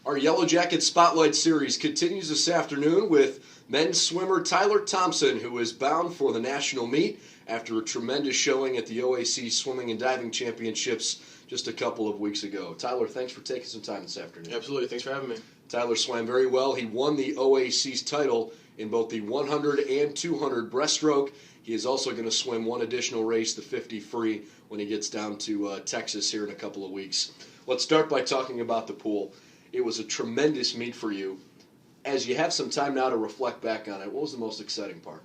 Our Yellow Jacket Spotlight Series continues this afternoon with men's swimmer Tyler Thompson, who is bound for the national meet after a tremendous showing at the OAC Swimming and Diving Championships just a couple of weeks ago. Tyler, thanks for taking some time this afternoon. Absolutely. Thanks for having me. Tyler swam very well. He won the OAC's title in both the 100 and 200 breaststroke. He is also going to swim one additional race, the 50 free, when he gets down to Texas here in a couple of weeks. Let's start by talking about the pool. It was a tremendous meet for you. As you have some time now to reflect back on it, what was the most exciting part?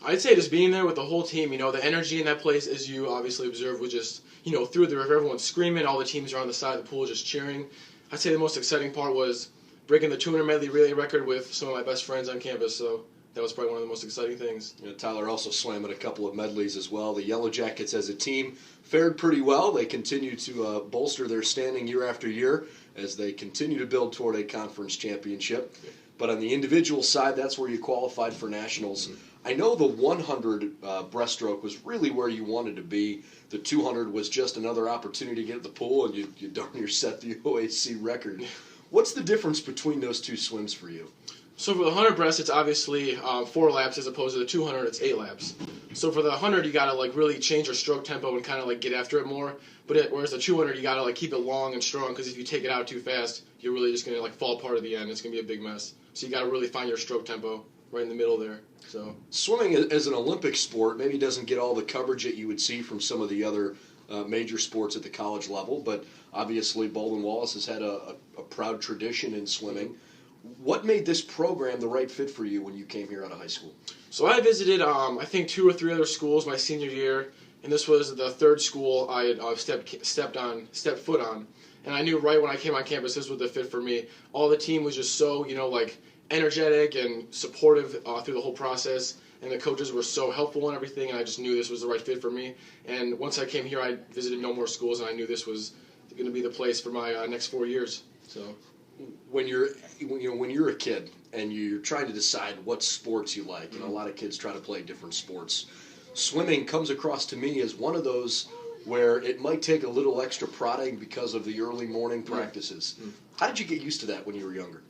I'd say just being there with the whole team. The energy in that place, as you obviously observed, was just, through the river, everyone's screaming, all the teams are on the side of the pool just cheering. I'd say the most exciting part was breaking the 200 medley relay record with some of my best friends on campus, so that was probably one of the most exciting things. Tyler also swam in a couple of medleys as well. The Yellow Jackets as a team fared pretty well. They continue to bolster their standing year after year as they continue to build toward a conference championship. But on the individual side, that's where you qualified for nationals. I know the 100 breaststroke was really where you wanted to be. The 200 was just another opportunity to get at the pool, and you darn near set the OAC record. What's the difference between those two swims for you? So for the 100 breast, it's obviously 4 laps as opposed to the 200, it's 8 laps. So for the 100, you got to really change your stroke tempo and kind of get after it more. Whereas the 200, you got to keep it long and strong, because if you take it out too fast, you're really just going to fall apart at the end. It's going to be a big mess. So you got to really find your stroke tempo right in the middle there. So swimming as an Olympic sport maybe doesn't get all the coverage that you would see from some of the other major sports at the college level, but obviously Baldwin Wallace has had a proud tradition in swimming. What made this program the right fit for you when you came here out of high school? So I visited, I think, 2 or 3 other schools my senior year, and this was the 3rd school I had stepped foot on. And I knew right when I came on campus this was the fit for me. All the team was just so, energetic and supportive through the whole process, and the coaches were so helpful and everything, and I just knew this was the right fit for me. And once I came here, I visited no more schools, and I knew this was going to be the place for my next 4 years. So when you're a kid and you're trying to decide what sports you like, a lot of kids try to play different sports. Swimming comes across to me as one of those where it might take a little extra prodding because of the early morning practices. How did you get used to that when you were younger?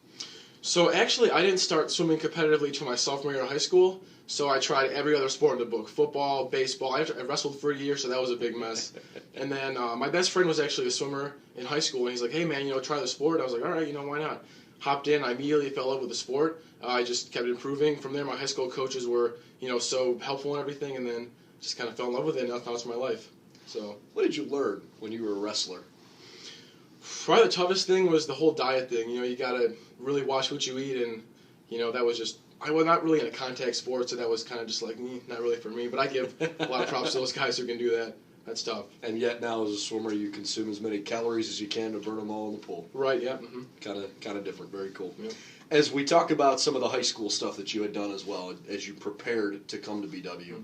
So actually, I didn't start swimming competitively until my sophomore year of high school. So I tried every other sport in the book: football, baseball. I wrestled for a year, so that was a big mess. And then my best friend was actually a swimmer in high school, and he's like, "Hey man, try the sport." And I was like, "All right, why not?" Hopped in. I immediately fell in love with the sport. I just kept improving from there. My high school coaches were, so helpful and everything, and then just kind of fell in love with it, and now it's my life. So what did you learn when you were a wrestler? Probably the toughest thing was the whole diet thing. You got to really watch what you eat, and that was just, I was not really in a contact sport, so that was kind of just not really for me. But I give a lot of props to those guys who can do that. That's tough. And yet now as a swimmer, you consume as many calories as you can to burn them all in the pool. Right, yeah. Kind of different. Very cool. Yeah. As we talk about some of the high school stuff that you had done as well, as you prepared to come to BW,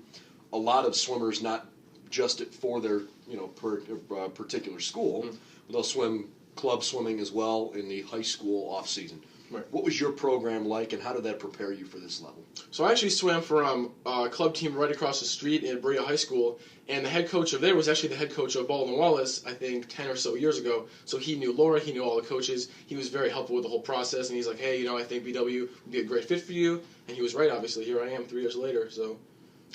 a lot of swimmers, not just for their particular school, they'll swim club swimming as well in the high school off season. Right. What was your program like, and how did that prepare you for this level? So I actually swam for a club team right across the street in Berea High School, and the head coach of there was actually the head coach of Baldwin Wallace, I think 10 or so years ago. So he knew Laura, he knew all the coaches. He was very helpful with the whole process, and he's like, "Hey, I think BW would be a great fit for you." And he was right, obviously. Here I am 3 years later, so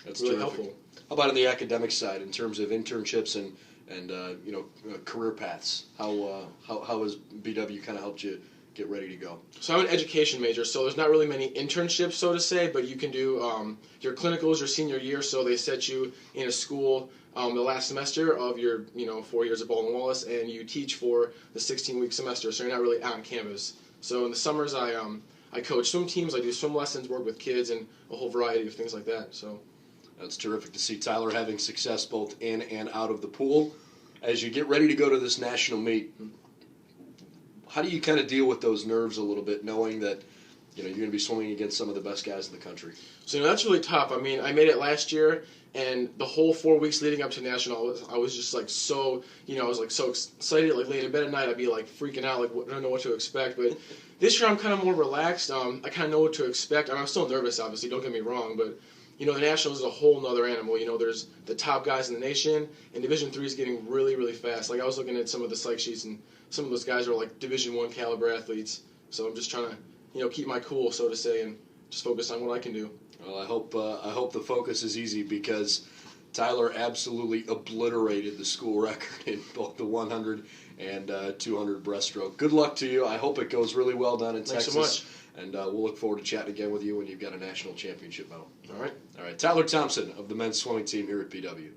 that's really terrific. helpful. How about on the academic side in terms of internships and career paths? How has BW kind of helped you get ready to go? So I'm an education major, so there's not really many internships, so to say, but you can do your clinicals your senior year, so they set you in a school the last semester of your 4 years at Baldwin Wallace, and you teach for the 16-week semester, so you're not really on campus. So in the summers, I coach swim teams, I do swim lessons, work with kids, and a whole variety of things like that. So that's terrific to see Tyler having success both in and out of the pool. As you get ready to go to this national meet, how do you kind of deal with those nerves a little bit, knowing that you're going to be swimming against some of the best guys in the country? So that's really tough. I mean, I made it last year, and the whole 4 weeks leading up to national, I was just so, I was so excited. Laying in bed at night, I'd be freaking out, I don't know what to expect. But this year, I'm kind of more relaxed. I kind of know what to expect. I'm still nervous, obviously. Don't get me wrong, but the Nationals is a whole nother animal. There's the top guys in the nation, and Division III is getting really, really fast. Like, I was looking at some of the psych sheets, and some of those guys are like Division I caliber athletes. So I'm just trying to, keep my cool, so to say, and just focus on what I can do. Well, I hope the focus is easy, because Tyler absolutely obliterated the school record in both the 100 and 200 breaststroke. Good luck to you. I hope it goes really well down in Thanks Texas. so much. And we'll look forward to chatting again with you when you've got a national championship medal. All right. All right. Tyler Thompson of the men's swimming team here at BW.